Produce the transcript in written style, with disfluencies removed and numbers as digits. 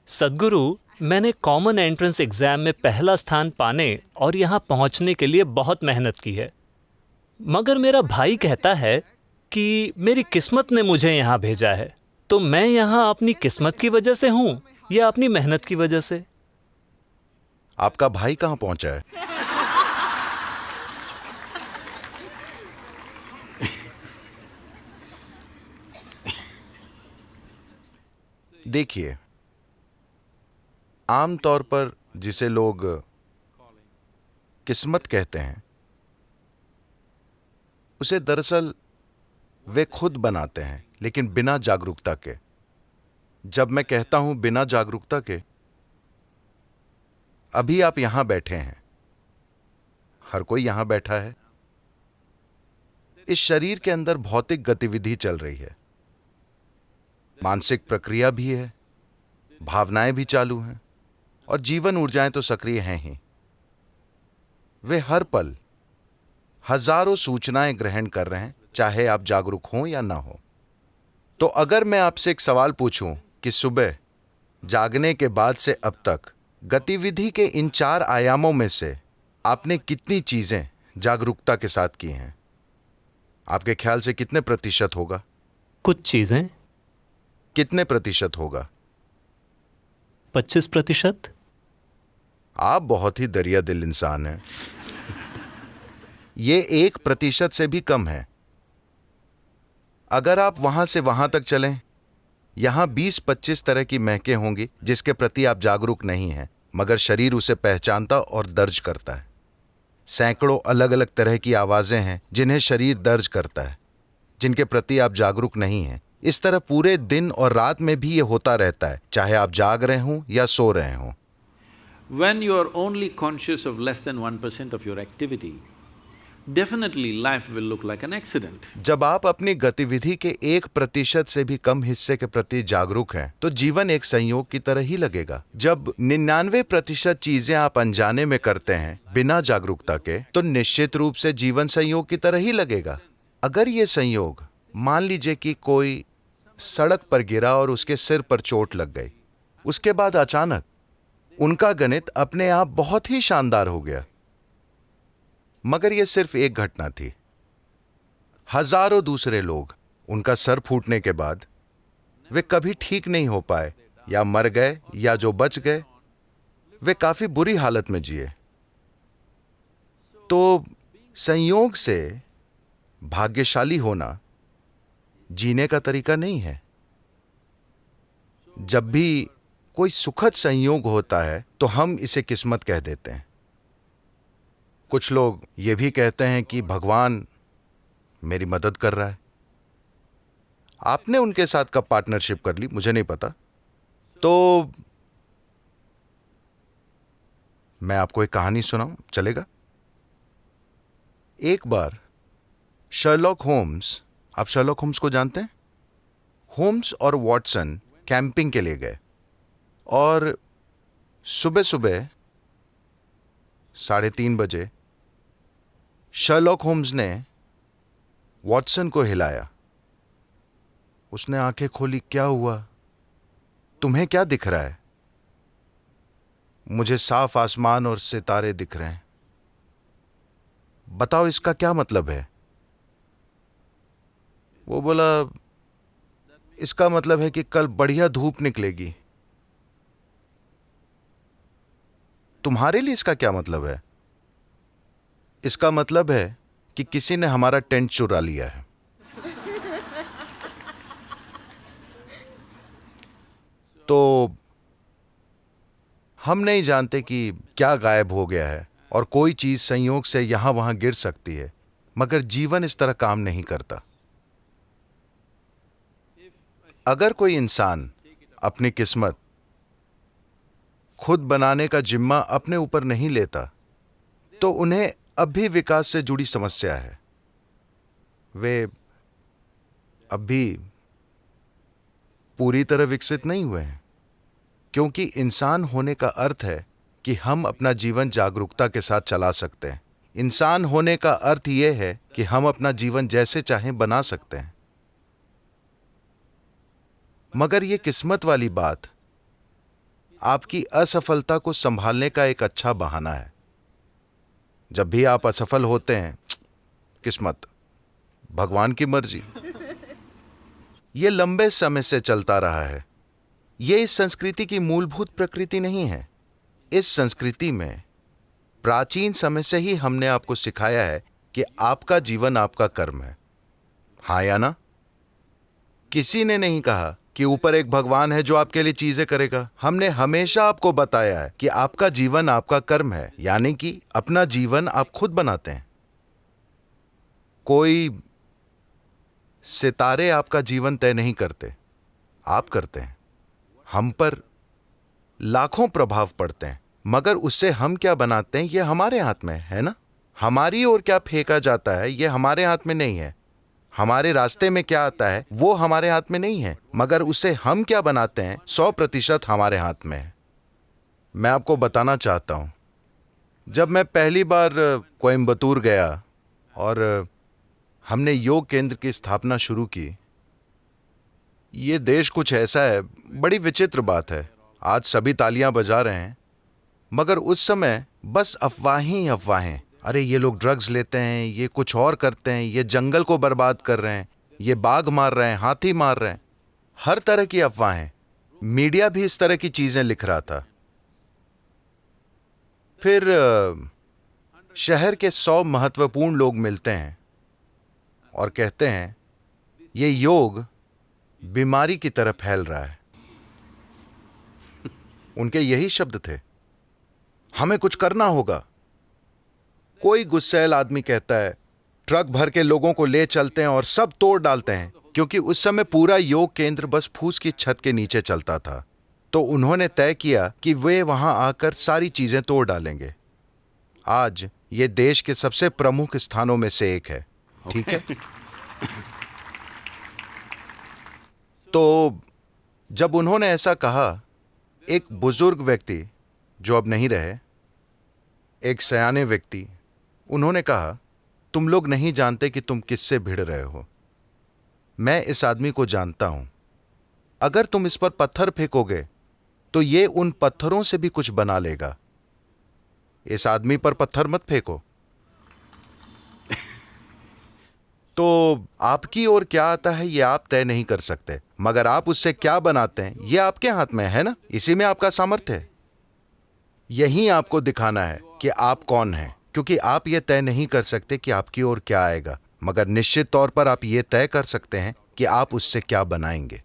सद्गुरु, मैंने common entrance exam में पहला स्थान पाने और यहाँ पहुँचने के लिए बहुत मेहनत की है। मगर मेरा भाई कहता है कि मेरी किस्मत ने मुझे यहाँ भेजा है। तो मैं यहाँ अपनी किस्मत की वजह से हूँ या अपनी मेहनत की वजह से? आपका भाई कहाँ पहुंचा है? देखिए, आमतौर पर जिसे लोग किस्मत कहते हैं, उसे दरअसल वे खुद बनाते हैं, लेकिन बिना जागरूकता के। जब मैं कहता हूं बिना जागरूकता के, अभी आप यहां बैठे हैं, हर कोई यहां बैठा है। इस शरीर के अंदर भौतिक गतिविधि चल रही है, मानसिक प्रक्रिया भी है, भावनाएं भी चालू हैं और जीवन ऊर्जाएं तो सक्रिय हैं ही। वे हर पल हजारों सूचनाएं ग्रहण कर रहे हैं, चाहे आप जागरूक हों या ना हो। तो अगर मैं आपसे एक सवाल पूछूं कि सुबह जागने के बाद से अब तक गतिविधि के इन 4 आयामों में से आपने कितनी चीजें जागरूकता के साथ की हैं, आपके ख्याल से कितने प्रतिशत होगा? कुछ चीजें। कितने प्रतिशत होगा? 25%। आप बहुत ही दरिया दिल इंसान हैं। ये 1% से भी कम है। अगर आप वहां से वहां तक चलें, यहां 20-25 तरह की महकें होंगी जिसके प्रति आप जागरूक नहीं हैं, मगर शरीर उसे पहचानता और दर्ज करता है। सैकड़ों अलग अलग तरह की आवाजें हैं जिन्हें शरीर दर्ज करता है, जिनके प्रति आप जागरूक नहीं हैं। इस तरह पूरे दिन और रात में भी ये होता रहता है, चाहे आप जाग रहे हों या सो रहे हों। When you are only conscious of less than 1% of your activity, definitely life will look like an accident. जब आप अपनी गतिविधि के 1% से भी कम हिस्से के प्रति जागरूक हैं, तो जीवन एक संयोग की तरह ही लगेगा। जब 99% चीजें आप अनजाने में करते हैं, बिना जागरूकता के, तो निश्चित रूप से जीवन संयोग की तरह ही लगेगा। अगर ये संयोग, मान लीजिए कि कोई सड़क पर गिरा और उसके सिर पर चोट लग गई, उसके बाद अचानक उनका गणित अपने आप बहुत ही शानदार हो गया, मगर यह सिर्फ एक घटना थी। हजारों दूसरे लोग, उनका सर फूटने के बाद वे कभी ठीक नहीं हो पाए, या मर गए, या जो बच गए वे काफी बुरी हालत में जिए। तो संयोग से भाग्यशाली होना जीने का तरीका नहीं है। जब भी कोई सुखद संयोग होता है तो हम इसे किस्मत कह देते हैं। कुछ लोग ये भी कहते हैं कि भगवान मेरी मदद कर रहा है। आपने उनके साथ कब पार्टनरशिप कर ली, मुझे नहीं पता। तो मैं आपको एक कहानी सुनाऊं, चलेगा? एक बार शर्लॉक होम्स, आप शर्लॉक होम्स को जानते हैं? होम्स और वॉटसन कैंपिंग के लिए गए और सुबह सुबह 3:30 बजे शर्लॉक होम्स ने वॉटसन को हिलाया। उसने आंखें खोली। क्या हुआ? तुम्हें क्या दिख रहा है? मुझे साफ आसमान और सितारे दिख रहे हैं। बताओ इसका क्या मतलब है? वो बोला, इसका मतलब है कि कल बढ़िया धूप निकलेगी। तुम्हारे लिए इसका क्या मतलब है? इसका मतलब है कि किसी ने हमारा टेंट चुरा लिया है। तो हम नहीं जानते कि क्या गायब हो गया है और कोई चीज संयोग से यहां वहां गिर सकती है, मगर जीवन इस तरह काम नहीं करता। अगर कोई इंसान अपनी किस्मत खुद बनाने का जिम्मा अपने ऊपर नहीं लेता, तो उन्हें अब भी विकास से जुड़ी समस्या है। वे अब भी पूरी तरह विकसित नहीं हुए हैं, क्योंकि इंसान होने का अर्थ है कि हम अपना जीवन जागरूकता के साथ चला सकते हैं। इंसान होने का अर्थ यह है कि हम अपना जीवन जैसे चाहें बना सकते हैं। मगर यह किस्मत वाली बात आपकी असफलता को संभालने का एक अच्छा बहाना है। जब भी आप असफल होते हैं, किस्मत, भगवान की मर्जी। ये लंबे समय से चलता रहा है। ये इस संस्कृति की मूलभूत प्रकृति नहीं है। इस संस्कृति में प्राचीन समय से ही हमने आपको सिखाया है कि आपका जीवन आपका कर्म है। हाँ या ना? किसी ने नहीं कहा कि ऊपर एक भगवान है जो आपके लिए चीजें करेगा। हमने हमेशा आपको बताया है कि आपका जीवन आपका कर्म है, यानी कि अपना जीवन आप खुद बनाते हैं। कोई सितारे आपका जीवन तय नहीं करते, आप करते हैं। हम पर लाखों प्रभाव पड़ते हैं, मगर उससे हम क्या बनाते हैं ये हमारे हाथ में है ना। हमारी ओर क्या फेंका जाता है ये हमारे हाथ में नहीं है। हमारे रास्ते में क्या आता है वो हमारे हाथ में नहीं है, मगर उससे हम क्या बनाते हैं 100% हमारे हाथ में है। मैं आपको बताना चाहता हूं, जब मैं पहली बार कोयम्बतूर गया और हमने योग केंद्र की स्थापना शुरू की, ये देश कुछ ऐसा है, बड़ी विचित्र बात है। आज सभी तालियां बजा रहे हैं, मगर उस समय बस अफवाहें ही अफवाहें। अरे ये लोग ड्रग्स लेते हैं, ये कुछ और करते हैं, ये जंगल को बर्बाद कर रहे हैं, ये बाघ मार रहे हैं, हाथी मार रहे हैं, हर तरह की अफवाहें। मीडिया भी इस तरह की चीजें लिख रहा था। फिर शहर के 100 महत्वपूर्ण लोग मिलते हैं और कहते हैं ये योग बीमारी की तरह फैल रहा है। उनके यही शब्द थे, हमें कुछ करना होगा। कोई गुस्सैल आदमी कहता है ट्रक भर के लोगों को ले चलते हैं और सब तोड़ डालते हैं, क्योंकि उस समय पूरा योग केंद्र बस फूस की छत के नीचे चलता था। तो उन्होंने तय किया कि वे वहां आकर सारी चीजें तोड़ डालेंगे। आज ये देश के सबसे प्रमुख स्थानों में से एक है, ठीक है। तो जब उन्होंने ऐसा कहा, एक बुजुर्ग व्यक्ति जो अब नहीं रहे, एक सयाने व्यक्ति, उन्होंने कहा तुम लोग नहीं जानते कि तुम किससे भिड़ रहे हो। मैं इस आदमी को जानता हूं। अगर तुम इस पर पत्थर फेंकोगे तो ये उन पत्थरों से भी कुछ बना लेगा। इस आदमी पर पत्थर मत फेंको। तो आपकी ओर क्या आता है ये आप तय नहीं कर सकते, मगर आप उससे क्या बनाते हैं ये आपके हाथ में है ना। इसी में आपका सामर्थ्य है। यही आपको दिखाना है कि आप कौन हैं, क्योंकि आप ये तय नहीं कर सकते कि आपकी ओर क्या आएगा, मगर निश्चित तौर पर आप ये तय कर सकते हैं कि आप उससे क्या बनाएंगे।